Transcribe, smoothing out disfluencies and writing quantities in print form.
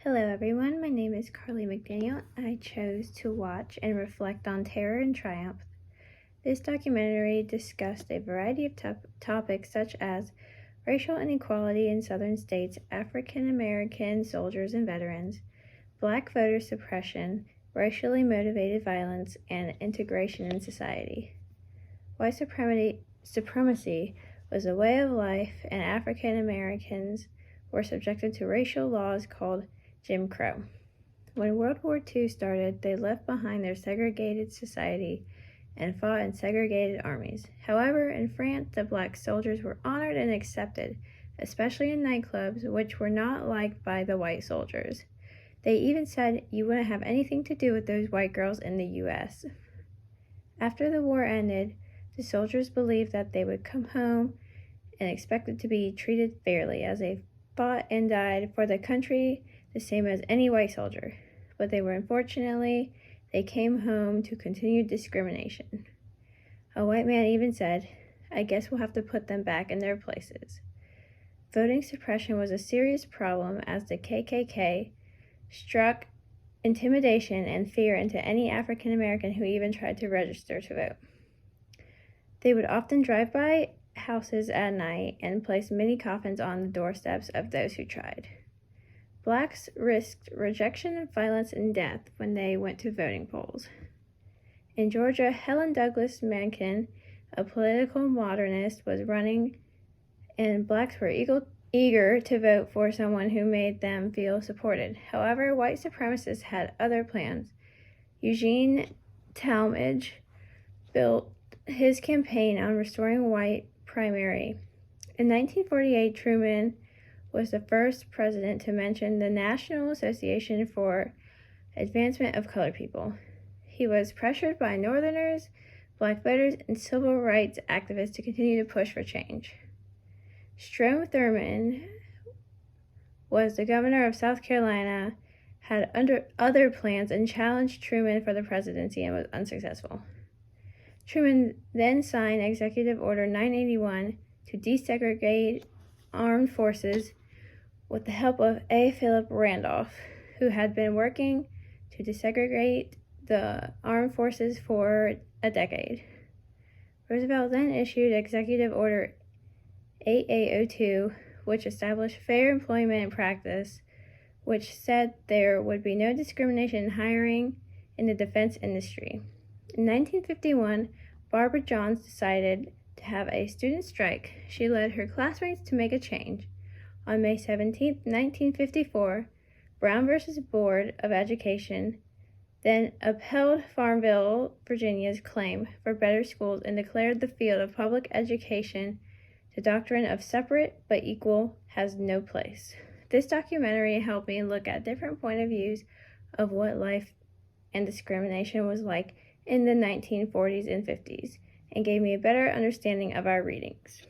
Hello everyone, my name is Carly McDaniel. I chose to watch and reflect on Terror and Triumph. This documentary discussed a variety of topics such as racial inequality in southern states, African American soldiers and veterans, Black voter suppression, racially motivated violence, and integration in society. White supremacy was a way of life, and African Americans were subjected to racial laws called Jim Crow. When World War II started, they left behind their segregated society and fought in segregated armies. However, in France, the black soldiers were honored and accepted, especially in nightclubs, which were not liked by the white soldiers. They even said you wouldn't have anything to do with those white girls in the US. After the war ended, the soldiers believed that they would come home and expected to be treated fairly as they fought and died for the country the same as any white soldier, but they came home to continued discrimination. A white man even said, "I guess we'll have to put them back in their places." Voting suppression was a serious problem as the KKK struck intimidation and fear into any African American who even tried to register to vote. They would often drive by houses at night and place many coffins on the doorsteps of those who tried. Blacks risked rejection, violence, and death when they went to voting polls. In Georgia, Helen Douglas Mencken, a political modernist, was running, and blacks were eager to vote for someone who made them feel supported. However, white supremacists had other plans. Eugene Talmadge built his campaign on restoring white primary. In 1948, Truman was the first president to mention the National Association for Advancement of Colored People. He was pressured by Northerners, black voters, and civil rights activists to continue to push for change. Strom Thurmond was the governor of South Carolina, had other plans, and challenged Truman for the presidency and was unsuccessful. Truman then signed Executive Order 981 to desegregate armed forces with the help of A. Philip Randolph, who had been working to desegregate the armed forces for a decade. Roosevelt then issued Executive Order 8802, which established fair employment practice, which said there would be no discrimination in hiring in the defense industry. In 1951, Barbara Johns decided to have a student strike. She led her classmates to make a change. On May 17, 1954, Brown v. Board of Education then upheld Farmville, Virginia's claim for better schools and declared the field of public education the doctrine of separate but equal has no place. This documentary helped me look at different point of views of what life and discrimination was like in the 1940s and 50s and gave me a better understanding of our readings.